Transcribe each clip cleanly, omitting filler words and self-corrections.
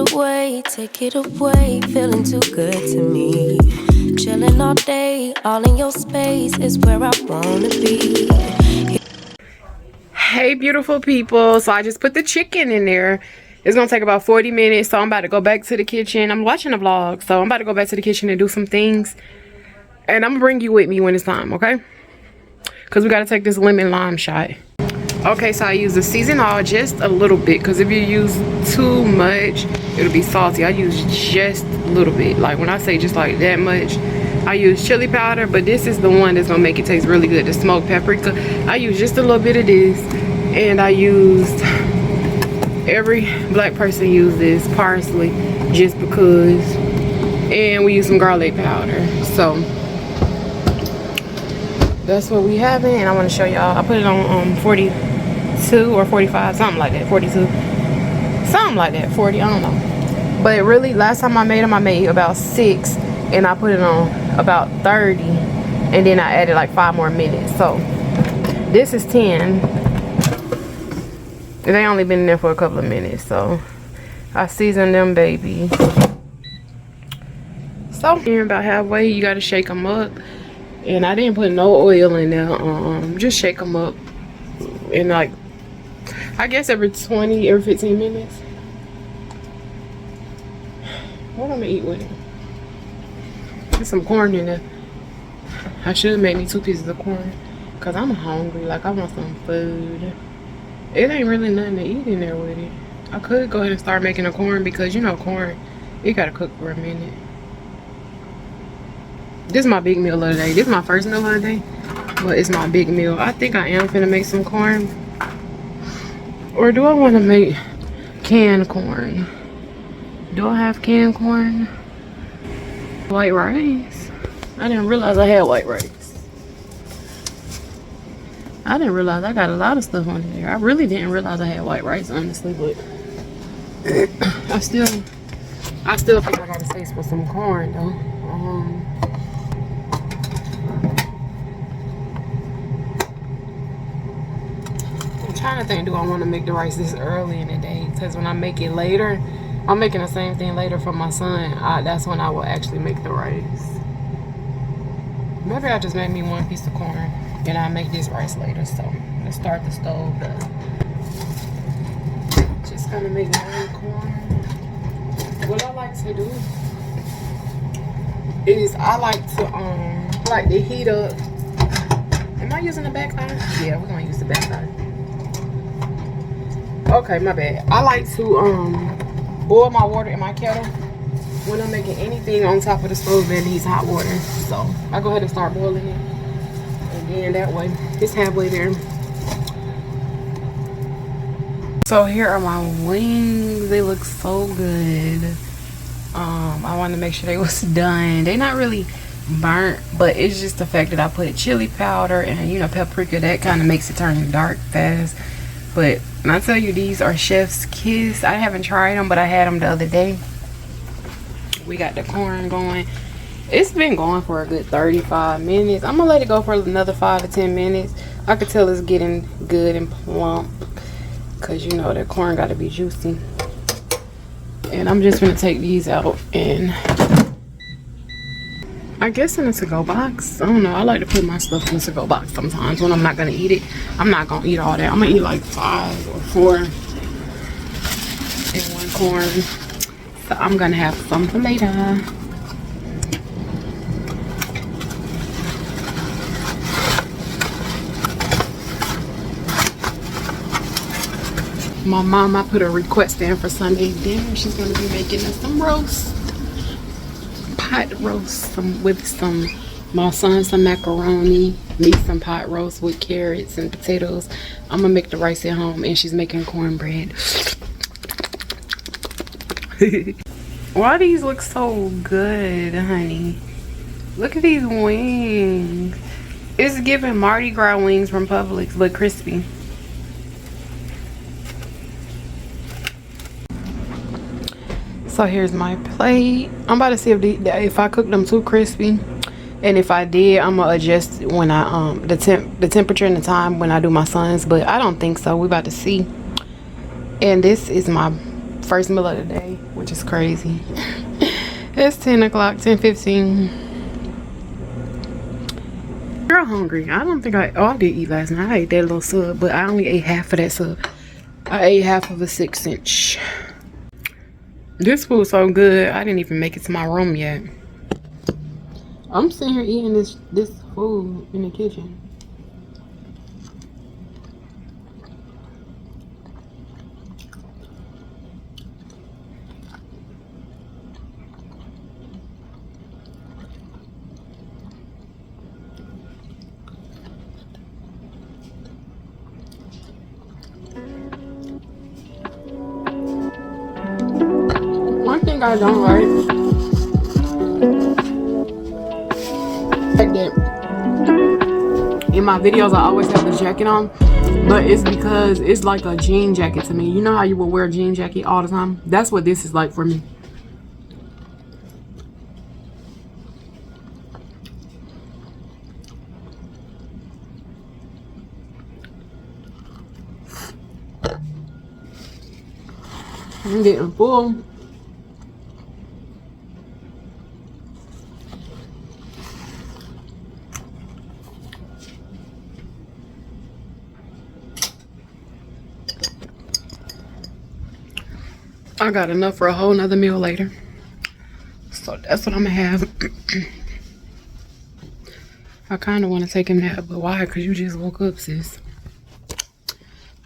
take it away, feeling too good to me. Chilling all day, all in your space is where I wanna be. Hey beautiful people, so I just put the chicken in there. It's gonna take about 40 minutes, so I'm about to go back to the kitchen. I'm watching a vlog, so I'm about to go back to the kitchen and do some things, and I'm gonna bring you with me when it's time, okay? Because we gotta take this lemon lime shot. Okay, so I use the season oil just a little bit, because if you use too much it'll be salty. I use just a little bit, like when I say just like that much. I use chili powder, but this is the one that's gonna make it taste really good, the smoked paprika. I use just a little bit of this, and I used, every black person uses parsley just because, and we use some garlic powder. So that's what we having, and I want to show y'all. I put it on 42 or 45, something like that. 42, something like that. 40, I don't know. But really, last time I made them, I made about 6, and I put it on about 30, and then I added like 5 more minutes. So this is 10. They only been in there for a couple of minutes, so I seasoned them, baby. So here about halfway, you gotta shake them up. And I didn't put no oil in there. Just shake them up in like, I guess every 15 minutes. What am I gonna eat with it? There's some corn in there. I should have made me 2 pieces of corn, cause I'm hungry. Like, I want some food. It ain't really nothing to eat in there with it. I could go ahead and start making the corn, because you know corn, it gotta cook for a minute. This is my big meal of the day. This is my first meal of the day, but it's my big meal. I think I am finna make some corn. Or do I want to make canned corn? Do I have canned corn? White rice? I didn't realize I had white rice. I didn't realize I got a lot of stuff on there. I really didn't realize I had white rice, honestly, but I still think I got a taste for some corn though. I'm trying to think, do I want to make the rice this early in the day? Because when I make it later, I'm making the same thing later for my son. That's when I will actually make the rice. Maybe I just make me 1 piece of corn, and I'll make this rice later. So let's start the stove up. Just gonna make my own corn. What I like to do is I like to heat up. Am I using the backside? Yeah, we're gonna use the backside. Okay, my bad. I like to boil my water in my kettle when I'm making anything on top of the stove that needs hot water. So I go ahead and start boiling it, and then that way it's halfway there. So here are my wings. They look so good. I wanted to make sure they was done. They're not really burnt, but it's just the fact that I put chili powder and, you know, paprika. That kind of makes it turn dark fast. But when I tell you, these are chef's kiss. I haven't tried them, but I had them the other day. We got the corn going. It's been going for a good 35 minutes. I'm gonna let it go for another 5 to 10 minutes. I could tell it's getting good and plump, because you know that corn got to be juicy. And I'm just gonna take these out and I guess in a to-go box. I don't know, I like to put my stuff in a to-go box sometimes when I'm not gonna eat it. I'm not gonna eat all that. I'm gonna eat like 5 or 4 in one corn. So I'm gonna have some for later. My mom, I put a request in for Sunday dinner. She's gonna be making us some roast, pot roast, with my son some macaroni, me some pot roast with carrots and potatoes. I'm gonna make the rice at home, and she's making cornbread. Why these look so good, honey? Look at these wings. It's giving Mardi Gras wings from Publix, but crispy. So here's my plate. I'm about to see if I cook them too crispy, and if I did, I'm gonna adjust when I the temperature and the time when I do my sons. But I don't think so. We're about to see. And this is my first meal of the day, which is crazy. It's 10 o'clock, 10:15. Girl, hungry. I don't think I did eat last night. I ate that little sub, but I only ate half of that sub. I ate half of a 6-inch. This food's so good, I didn't even make it to my room yet. I'm sitting here eating this food in the kitchen. One thing I don't like that in my videos I always have the jacket on, but it's because it's like a jean jacket to me. You know how you will wear a jean jacket all the time? That's what this is like for me. I'm getting full. I got enough for a whole nother meal later. So that's what I'm gonna have. I kind of want to take a nap, but why? Because you just woke up, sis.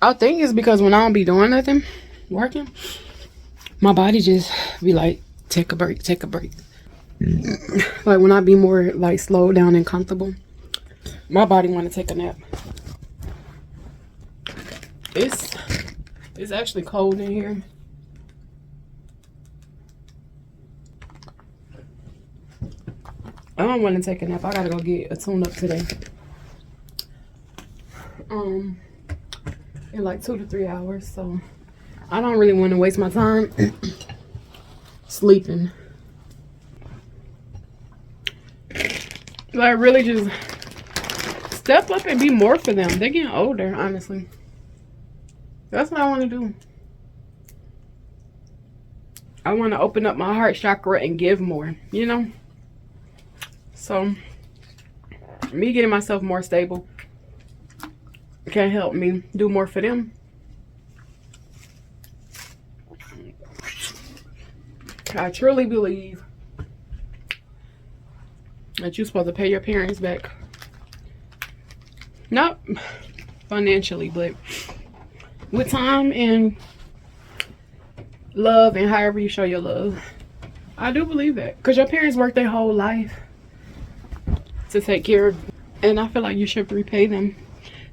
I think it's because when I don't be doing nothing, working, my body just be like, take a break, take a break. Like when I be more like slowed down and comfortable, my body want to take a nap. It's actually cold in here. I don't want to take a nap. I gotta go get a tune up today. In like 2 to 3 hours. So I don't really want to waste my time sleeping. Like really just step up and be more for them. They're getting older, honestly. That's what I want to do. I want to open up my heart chakra and give more, you know? So, me getting myself more stable can help me do more for them. I truly believe that you're supposed to pay your parents back. Not financially, but with time and love and however you show your love. I do believe that. Because your parents worked their whole life to take care of, and I feel like you should repay them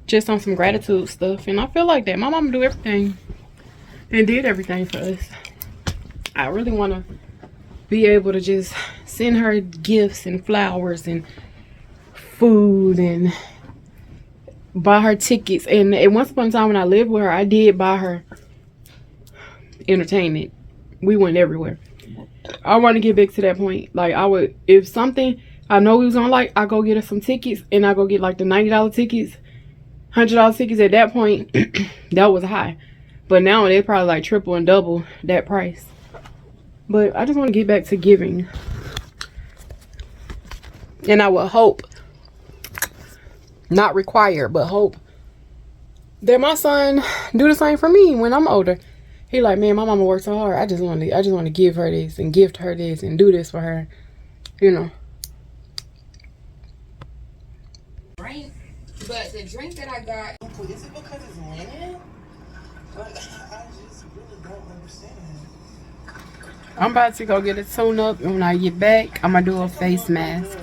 just on some gratitude stuff. And I feel like that my mama do everything and did everything for us. I really want to be able to just send her gifts and flowers and food and buy her tickets. And once upon a time when I lived with her, I did buy her entertainment. We went everywhere. I want to get back to that point. Like I would, if something I know we was on, like, I go get her some tickets, and I go get like the $90 tickets, $100 tickets. At that point, that was high, but now they probably like triple and double that price. But I just want to get back to giving, and I would hope, not require, but hope that my son do the same for me when I'm older. He like, man, my mama worked so hard. I just want to give her this and gift her this and do this for her, you know. But the drink that I got, is it because it's linen? Like, I just really don't understand. I'm about to go get a tune up, and when I get back, I'm gonna do a face mask.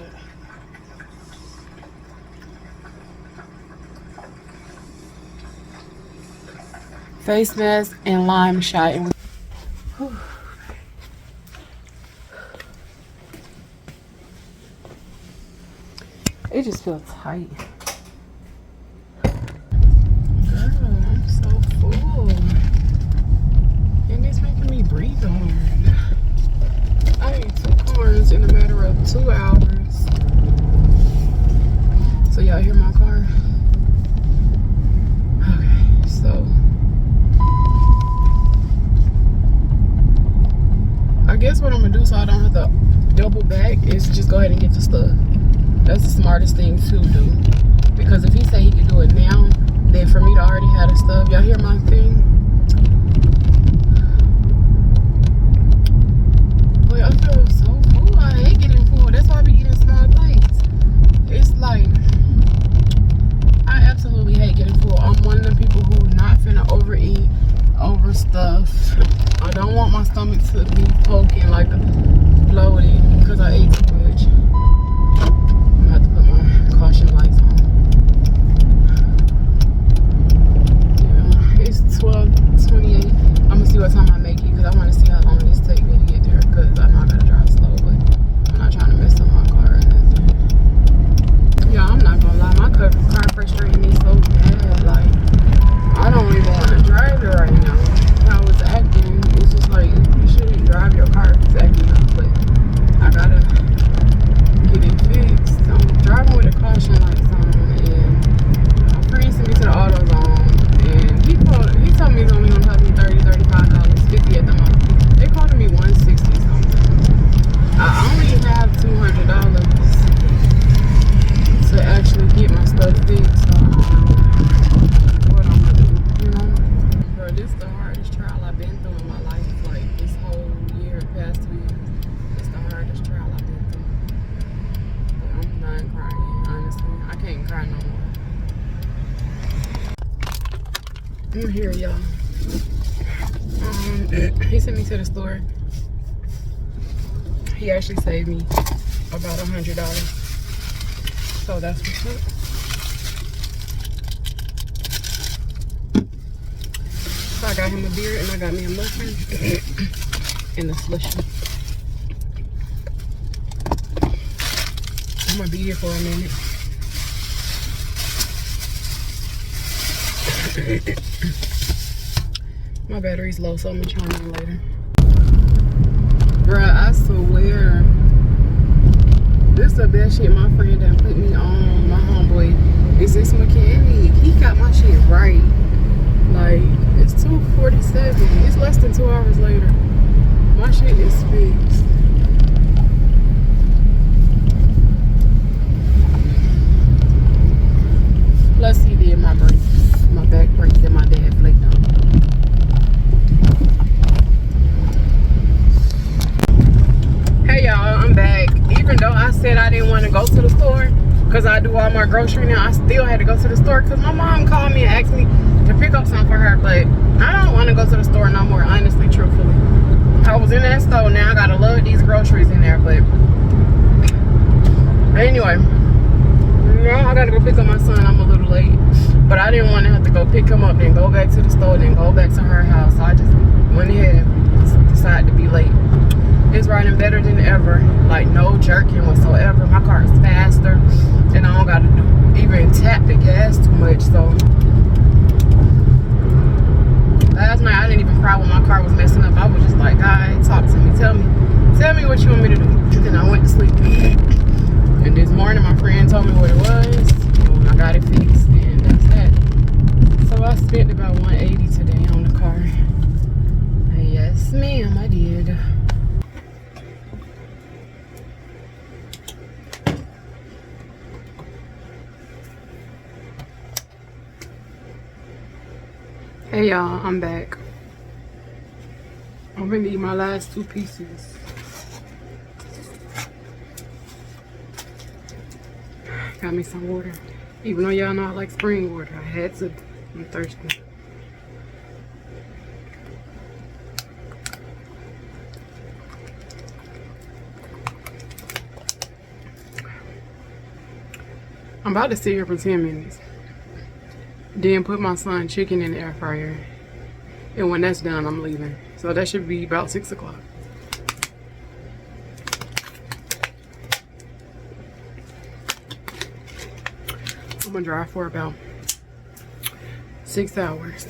Face mask and lime shot. And it just feels tight. I'm so full. And it's making me breathe hard. I ate 2 corns in a matter of 2 hours. So y'all hear my car? Okay, so guess what I'm gonna do so I don't have to double back is just go ahead and get the stuff. That's the smartest thing to do. Because if he say he can do it now, then for me to already have the stuff. Y'all hear my thing? Boy, I feel so full. I hate getting full. That's why I be eating small plates. It's like, I absolutely hate getting full. I'm one of the people who not finna overeat over stuff. I don't want my stomach to be poking like bloated because I ate too much. I'm gonna have to put my caution lights on. Yeah, it's 12:28. I'm gonna see what time I make it because I want to see how long this take me to get there because I know I gotta drive slow, but I'm not trying to mess up my car or nothing. Yeah, I'm not gonna lie, my car frustrating me so bad. Like, I don't even want to drive it right now. How it's acting, it's just like, you shouldn't drive your car if it's acting up, but I gotta get it fixed. I'm driving with a caution lights on, and my friend sent me to the auto zone, and he told me it's only gonna cost me $30, $35, $50 at the most. They quoted me $160 something. I only have $200 to actually get my stuff fixed, so I don't know what I'm gonna do, you know? Bro, this is the hardest trial I've been through in my life. Like, this whole year, past 2 years, it's the hardest trial I've been through. But I'm done crying, honestly. I can't cry no more. I'm here, y'all. He sent me to the store. He actually saved me about $100. So that's what's up. So I got him a beer and I got me a muffin and a slushie. I'm gonna be here for a minute. My battery's low, so I'm gonna charge it later. Bruh, I swear, this is the best shit my friend done put me on. My homeboy is this mechanic. He got my shit right. Like, it's 2:47. It's less than 2 hours later. My shit is fixed. Plus, he did my brakes, my back brakes that my dad flaked on. Hey y'all, I'm back. Even though I said I didn't want to go to the store because I do all my grocery now, I still had to go to the store because my mom called me and asked me to pick up something for her, but I don't want to go to the store no more, honestly, truthfully. I was in that store, now I gotta load these groceries in there, but anyway, now I gotta go pick up my son. I'm a little late, but I didn't want to have to go pick him up, then go back to the store, then go back to her house, so I just went ahead and decided to be late. It's riding better than ever, like no jerking whatsoever. My car is faster and I don't gotta even tap the gas too much. So last night I didn't even cry when my car was messing up. I was just like, God, talk to me, tell me what you want me to do. And then I went to sleep. And this morning my friend told me what it was and I got it fixed, and that's that. So I spent about $180 today on the car. And yes ma'am, I did. Hey y'all, I'm back. I'm gonna eat my last 2 pieces. Got me some water. Even though y'all know I like spring water, I had to. I'm thirsty. I'm about to sit here for 10 minutes. Then put my son's chicken in the air fryer. And when that's done, I'm leaving. So that should be about 6 o'clock. I'm gonna drive for about 6 hours.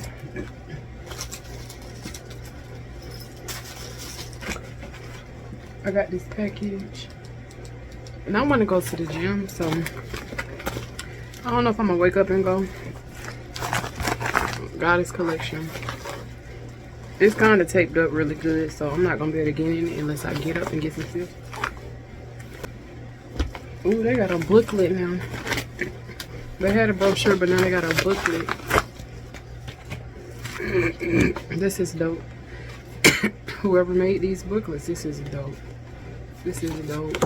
I got this package. And I wanna go to the gym, so I don't know if I'm gonna wake up and go. Goddess collection. It's kind of taped up really good, so I'm not gonna be able to get in it unless I get up and get some fill. Ooh, they got a booklet now. They had a brochure, but now they got a booklet. This is dope. Whoever made these booklets, this is dope. This is dope.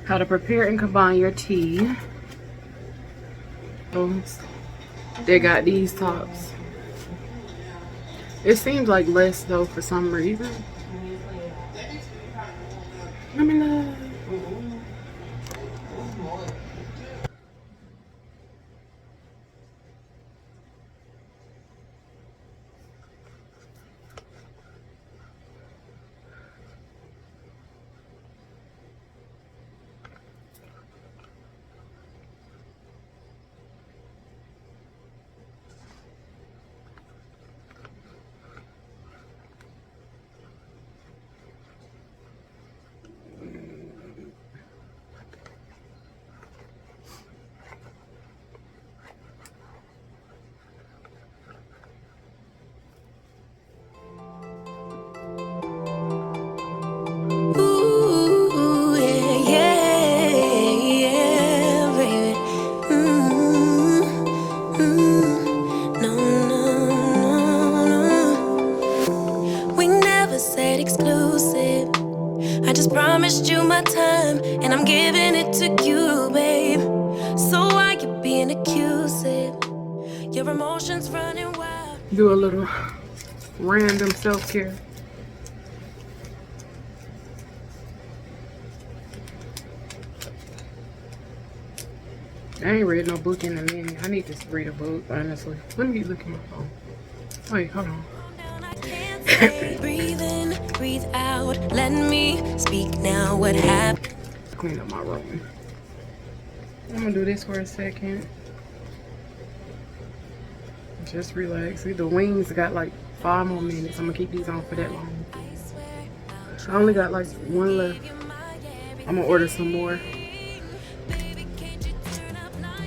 How to prepare and combine your tea. They got these tops. It seems like less though for some reason. Let me know. Ooh, yeah, yeah, yeah, baby. No, no, no, no. We never said exclusive. I just promised you my time, and I'm giving it to you, babe. So why you being accusive? Your emotions running wild. Do a little random self-care. I ain't read no book in a minute. I need to read a book, honestly. Let me look at my phone. Wait, hold on. I can't say. Breathe in, breathe out. Let me speak now. What happened? Clean up my room. I'm gonna do this for a second. Just relax. See, the wings got like 5 more minutes. I'm gonna keep these on for that long. I only got like 1 left. I'm gonna order some more.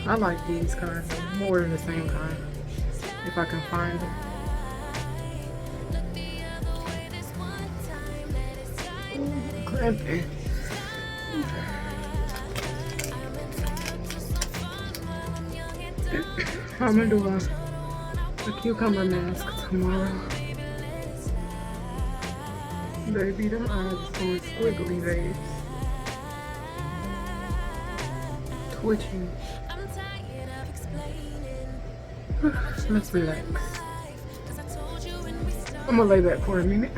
I like these kinds. I'm gonna order the same kind if I can find them. Cramping. I'm gonna do a cucumber mask tomorrow. Baby, them eyes going squiggly, babe. Twitching. Let's relax. I'm gonna lay back for a minute.